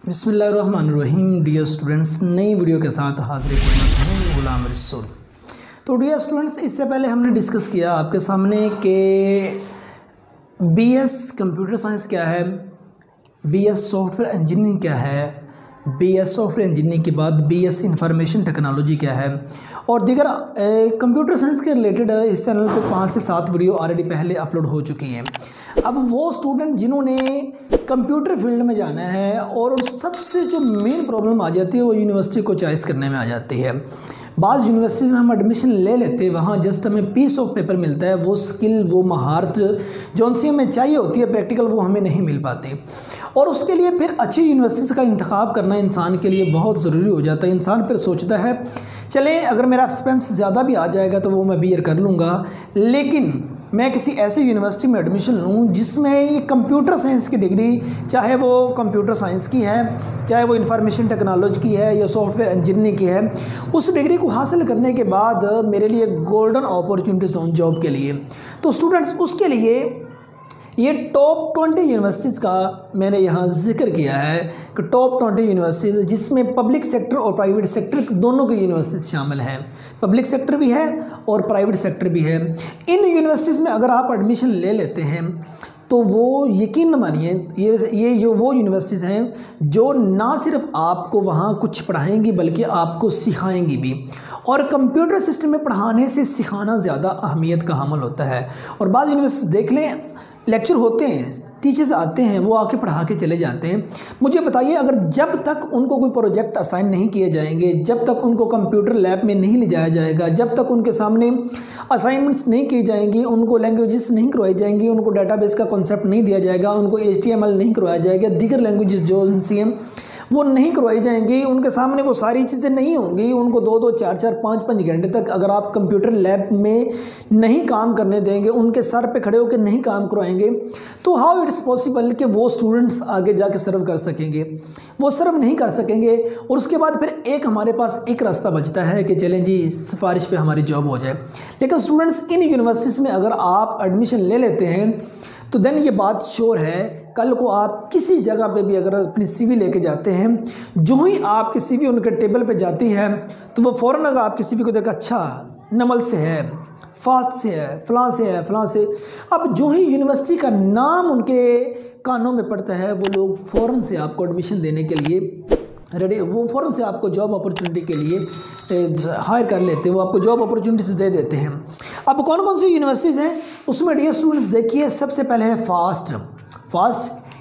बिस्मिल्लाहिर्रहमानिर्रहीम। Dear students, नई video के साथ हाजिर हूँ गुलाम रसूल। तो डियर स्टूडेंट्स, इससे पहले हमने डिस्कस किया आपके सामने कि बीएस कंप्यूटर साइंस क्या है, बीएस सॉफ्टवेयर इंजीनियरिंग क्या है, बीएस सॉफ्टवेयर इंजीनियरिंग के बाद बीएस इंफॉर्मेशन टेक्नोलॉजी क्या है और दीगर कंप्यूटर साइंस के रिलेटेड इस चैनल पे 5 से 7 वीडियो ऑलरेडी पहले अपलोड हो चुकी हैं। अब वो स्टूडेंट जिन्होंने कंप्यूटर फील्ड में जाना है और सबसे जो मेन प्रॉब्लम आ जाती है वो यूनिवर्सिटी को चॉइस करने में आ जाती है। बाज़ यूनिवर्सिटीज़ में हम एडमिशन ले लेते हैं, वहाँ जस्ट हमें पीस ऑफ पेपर मिलता है, वो स्किल वो महारत जो उनसे हमें चाहिए होती है प्रैक्टिकल वो हमें नहीं मिल पाती और उसके लिए फिर अच्छी यूनिवर्सिटीज़ का इंतखाब करना इंसान के लिए बहुत ज़रूरी हो जाता है। इंसान फिर सोचता है चले अगर मेरा एक्सपेंस ज़्यादा भी आ जाएगा तो वो मैं बियर कर लूँगा, लेकिन मैं किसी ऐसी यूनिवर्सिटी में एडमिशन लूँ जिसमें ये कंप्यूटर साइंस की डिग्री, चाहे वो कंप्यूटर साइंस की है, चाहे वो इंफॉर्मेशन टेक्नोलॉजी की है या सॉफ्टवेयर इंजीनियरिंग की है, उस डिग्री को हासिल करने के बाद मेरे लिए गोल्डन अपॉर्चुनिटीज़ हों जॉब के लिए। तो स्टूडेंट्स, उसके लिए ये टॉप 20 यूनिवर्सिटीज़ का मैंने यहाँ जिक्र किया है कि टॉप 20 यूनिवर्सिटीज़ जिसमें पब्लिक सेक्टर और प्राइवेट सेक्टर दोनों की यूनिवर्सिटीज़ शामिल हैं, पब्लिक सेक्टर भी है और प्राइवेट सेक्टर भी है। इन यूनिवर्सिटीज़ में अगर आप एडमिशन ले लेते हैं तो वो यकीन मानिए ये जो वो यूनिवर्सिटीज़ हैं जो ना सिर्फ आपको वहाँ कुछ पढ़ाएंगी बल्कि आपको सिखाएंगी भी। और कंप्यूटर सिस्टम में पढ़ाने से सिखाना ज़्यादा अहमियत का हामिल होता है। और बाद यूनिवर्सिटी देख लें, लेक्चर होते हैं, टीचर्स आते हैं, वो आके पढ़ा के चले जाते हैं। मुझे बताइए, अगर जब तक उनको कोई प्रोजेक्ट असाइन नहीं किए जाएंगे, जब तक उनको कंप्यूटर लैब में नहीं ले जाया जाएगा, जब तक उनके सामने असाइनमेंट्स नहीं की जाएंगी, उनको लैंग्वेजेस नहीं करवाई जाएंगी, उनको डाटाबेस का कॉन्सेप्ट नहीं दिया जाएगा, उनको HTML नहीं करवाया जाएगा, दीगर लैंग्वेजेस जो उनसी हैं वो नहीं करवाई जाएंगी, उनके सामने वो सारी चीज़ें नहीं होंगी, उनको 2-2, 4-4, 5-5 घंटे तक अगर आप कंप्यूटर लैब में नहीं काम करने देंगे, उनके सर पे खड़े होकर नहीं काम करवाएंगे, तो हाउ इट्स पॉसिबल कि वो स्टूडेंट्स आगे जाके सर्व कर सकेंगे? वो सर्व नहीं कर सकेंगे। और उसके बाद फिर एक हमारे पास एक रास्ता बचता है कि चलें जी सिफारिश पे हमारी जॉब हो जाए। लेकिन स्टूडेंट्स, इन यूनिवर्सिटीज़ में अगर आप एडमिशन ले लेते हैं तो देन ये बात श्योर है, कल को आप किसी जगह पे भी अगर अपनी CV लेके जाते हैं, जो ही आपकी CV उनके टेबल पे जाती है तो वो फ़ौरन अगर आपकी CV को देखा, अच्छा नमल से है, फास्ट से है, फलां से है, फलां से, अब जो ही यूनिवर्सिटी का नाम उनके कानों में पड़ता है वो लोग फ़ौरन से आपको एडमिशन देने के लिए रेडी, वो फ़ौरन से आपको जॉब अपॉर्चुनिटी के लिए हायर कर लेते हैं, वो आपको जॉब अपॉर्चुनिटीज़ दे देते हैं। अब कौन कौन सी यूनिवर्सिटीज़ हैं उसमें डियर स्टूडेंट्स देखिए, सबसे पहले है फास्ट।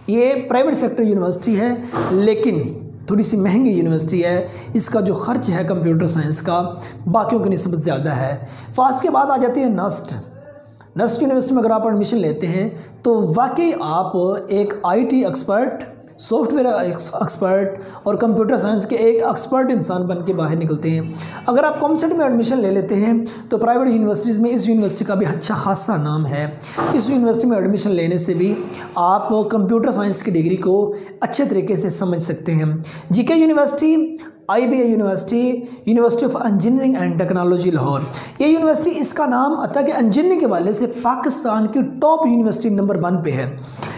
ये प्राइवेट सेक्टर यूनिवर्सिटी है लेकिन थोड़ी सी महंगी यूनिवर्सिटी है, इसका जो खर्च है कंप्यूटर साइंस का बाकियों की निस्बत ज़्यादा है। फास्ट के बाद आ जाती है नस्ट यूनिवर्सिटी में अगर आप एडमिशन लेते हैं तो वाकई आप एक IT एक्सपर्ट, सॉफ्टवेयर एक्सपर्ट और कंप्यूटर साइंस के एक एक्सपर्ट इंसान बन के बाहर निकलते हैं। अगर आप कॉमसेट में एडमिशन ले लेते हैं तो प्राइवेट यूनिवर्सिटीज़ में इस यूनिवर्सिटी का भी अच्छा खासा नाम है। इस यूनिवर्सिटी में एडमिशन लेने से भी आप कंप्यूटर साइंस की डिग्री को अच्छे तरीके से समझ सकते हैं। GK university, IBA university, university of engineering and technology Lahore, ये यूनिवर्सिटी इसका नाम अतः कि इंजीनियरिंग के हवाले से पाकिस्तान की टॉप यूनिवर्सिटी नंबर 1 पे है,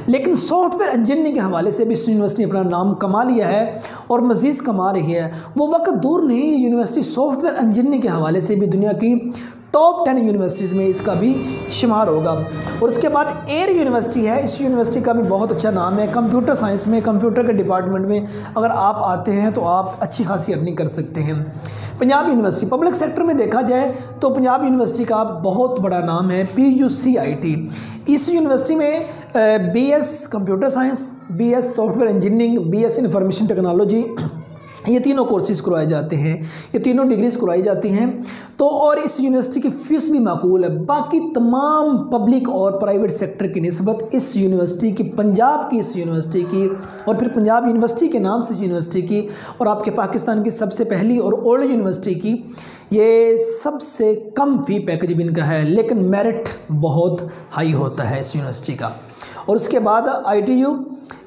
लेकिन सॉफ्टवेयर इंजीनियरिंग के हवाले से भी इस यूनिवर्सिटी ने अपना नाम कमा लिया है और मज़ीद कमा रही है। वो वक्त दूर नहीं, यूनिवर्सिटी सॉफ्टवेयर इंजीनियरिंग के हवाले से भी दुनिया की टॉप 10 यूनिवर्सिटीज़ में इसका भी शुमार होगा। और उसके बाद एयर यूनिवर्सिटी है, इस यूनिवर्सिटी का भी बहुत अच्छा नाम है। कंप्यूटर साइंस में, कंप्यूटर के डिपार्टमेंट में अगर आप आते हैं तो आप अच्छी खासी अर्निंग कर सकते हैं। पंजाब यूनिवर्सिटी, पब्लिक सेक्टर में देखा जाए तो पंजाब यूनिवर्सिटी का बहुत बड़ा नाम है PUCIT। इस यूनिवर्सिटी में BS computer science, BS software engineering, BS information technology, ये तीनों कोर्सेज़ करवाए जाते हैं, ये तीनों डिग्रीज़ करवाई जाती हैं। तो और इस यूनिवर्सिटी की फ़ीस भी माकूल है बाकी तमाम पब्लिक और प्राइवेट सेक्टर की निस्बत। इस यूनिवर्सिटी की, पंजाब की इस यूनिवर्सिटी की और फिर पंजाब यूनिवर्सिटी के नाम से यूनिवर्सिटी की और आपके पाकिस्तान की सबसे पहली और ओल्ड यूनिवर्सिटी की, ये सबसे कम फ़ी पैकेज भी इनका है, लेकिन मेरिट बहुत हाई होता है इस यूनिवर्सिटी का। और उसके बाद ITU,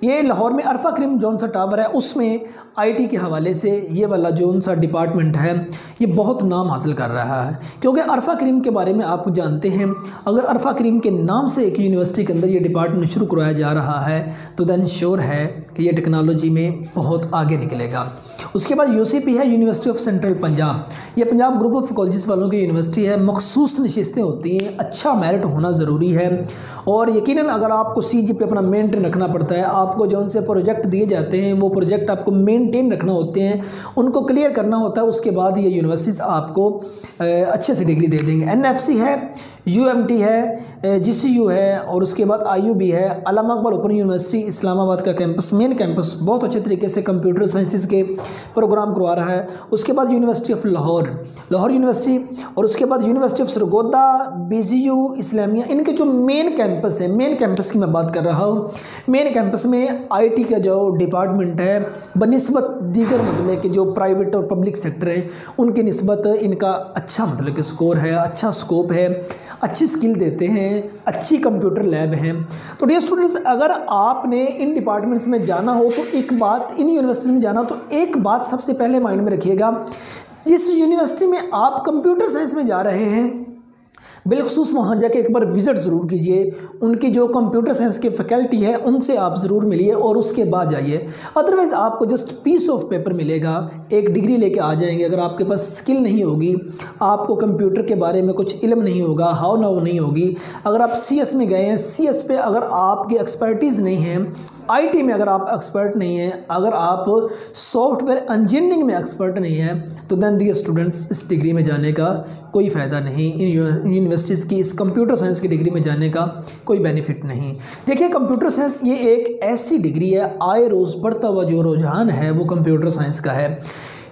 ये लाहौर में अरफा क्रिम जौन सा टावर है उसमें आईटी के हवाले से ये वाला जौन सा डिपार्टमेंट है ये बहुत नाम हासिल कर रहा है, क्योंकि अरफा क्रिम के बारे में आप जानते हैं, अगर अरफा क्रिम के नाम से एक यूनिवर्सिटी के अंदर ये डिपार्टमेंट शुरू करवाया जा रहा है तो देन श्योर है कि ये टेक्नोलॉजी में बहुत आगे निकलेगा। उसके बाद यूसीपी है, यूनिवर्सिटी ऑफ सेंट्रल पंजाब। ये पंजाब ग्रुप ऑफ कॉलेजेस वालों की यूनिवर्सिटी है, मखसूस नशिस्तें होती हैं, अच्छा मेरिट होना ज़रूरी है और यकीनन अगर आपको CGPA अपना मेंटेन रखना पड़ता है, आपको जो उनसे प्रोजेक्ट दिए जाते हैं वो प्रोजेक्ट आपको मेंटेन रखना होते हैं, उनको क्लियर करना होता है, उसके बाद ये यूनिवर्सिटीज़ आपको अच्छे से डिग्री दे देंगे। NFC है, UMT है, GCU है और उसके बाद IUB है, अल्लामा इकबाल ओपन यूनिवर्सिटी इस्लामाबाद का कैंपस, मेन कैंपस बहुत अच्छे तरीके से कंप्यूटर साइंसेज के प्रोग्राम करवा रहा है। उसके बाद university of Lahore, Lahore university और उसके बाद university of Sargodha, BGU Islamia, इनके जो मेन कैंपस है, मेन कैंपस की मैं बात कर रहा हूँ। मेन कैंपस में IT का जो डिपार्टमेंट है बनिस्बत दीगर मतलब कि जो प्राइवेट और पब्लिक सेक्टर है उनकी निस्बत इनका अच्छा मतलब कि स्कोर है, अच्छा स्कोप है, अच्छी स्किल देते हैं, अच्छी कंप्यूटर लैब हैं। तो डियर स्टूडेंट्स, अगर आपने इन डिपार्टमेंट्स में जाना हो तो एक बात, इन यूनिवर्सिटी में जाना हो तो एक बात सबसे पहले माइंड में रखिएगा, जिस यूनिवर्सिटी में आप कंप्यूटर साइंस में जा रहे हैं बिलखसूस वहाँ जाके एक बार विज़िट ज़रूर कीजिए, उनकी जो कंप्यूटर साइंस की फैकल्टी है उनसे आप ज़रूर मिलिए और उसके बाद जाइए। अदरवाइज़ आपको जस्ट पीस ऑफ पेपर मिलेगा, एक डिग्री लेके आ जाएंगे। अगर आपके पास स्किल नहीं होगी, आपको कंप्यूटर के बारे में कुछ इल्म नहीं होगा, हाउ नाउ नहीं होगी, अगर आप CS में गए हैं, CS पे अगर आपकी एक्सपर्टीज़ नहीं है, IT में अगर आप एक्सपर्ट नहीं हैं, अगर आप सॉफ्टवेयर इंजीनियरिंग में एक्सपर्ट नहीं है तो देन डियर स्टूडेंट्स इस डिग्री में जाने का कोई फ़ायदा नहीं, इन यूनिवर्सिटीज़ की इस कंप्यूटर साइंस की डिग्री में जाने का कोई बेनिफिट नहीं। देखिए कंप्यूटर साइंस ये एक ऐसी डिग्री है, आए रोज़ बढ़ता हुआ जो रुझान है वो कंप्यूटर साइंस का है।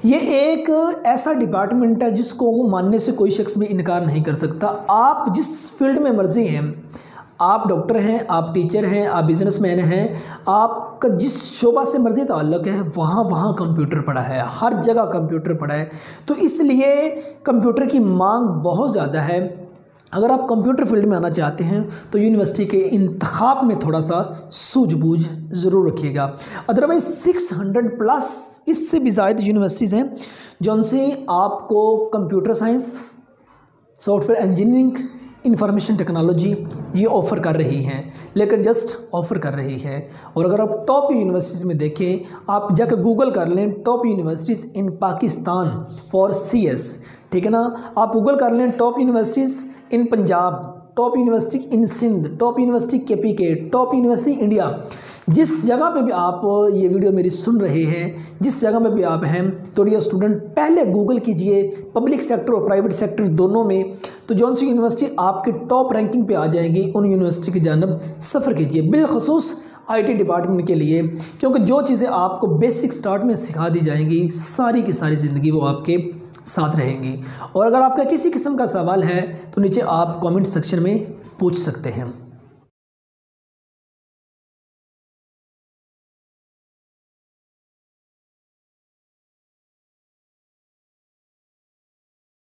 ये एक ऐसा डिपार्टमेंट है जिसको मानने से कोई शख्स भी इनकार नहीं कर सकता। आप जिस फील्ड में मर्जी हैं, आप डॉक्टर हैं, आप टीचर हैं, आप बिजनेसमैन हैं, आपका जिस शोबा से मर्जी ताल्लुक़ है वहाँ कंप्यूटर पड़ा है, हर जगह कंप्यूटर पड़ा है। तो इसलिए कंप्यूटर की मांग बहुत ज़्यादा है। अगर आप कंप्यूटर फील्ड में आना चाहते हैं तो यूनिवर्सिटी के इंतखाब में थोड़ा सा सूझबूझ ज़रूर रखिएगा। अदरवाइज़ 600 प्लस इससे भी ज़्यादा यूनिवर्सिटीज़ हैं जिनसे आपको computer science, software engineering, information technology ये ऑफ़र कर रही हैं, लेकिन जस्ट ऑफ़र कर रही है। और अगर आप टॉप की यूनिवर्सिटीज़ में देखें, आप जाकर गूगल कर लें top universities in Pakistan for CS, ठीक है ना, आप गूगल कर लें top universities in Punjab, top university in Sindh, top university KPK, top university India. जिस जगह पे भी आप ये वीडियो मेरी सुन रहे हैं, जिस जगह पे भी आप हैं, तो डियर स्टूडेंट पहले गूगल कीजिए पब्लिक सेक्टर और प्राइवेट सेक्टर दोनों में, तो जौन सी यूनिवर्सिटी आपके टॉप रैंकिंग पे आ जाएंगी उन यूनिवर्सिटी की जानब सफ़र कीजिए, बिलखसूस IT डिपार्टमेंट के लिए, क्योंकि जो चीज़ें आपको बेसिक स्टार्ट में सिखा दी जाएंगी सारी की सारी ज़िंदगी वो आपके साथ रहेंगी। और अगर आपका किसी किस्म का सवाल है तो नीचे आप कमेंट सेक्शन में पूछ सकते हैं।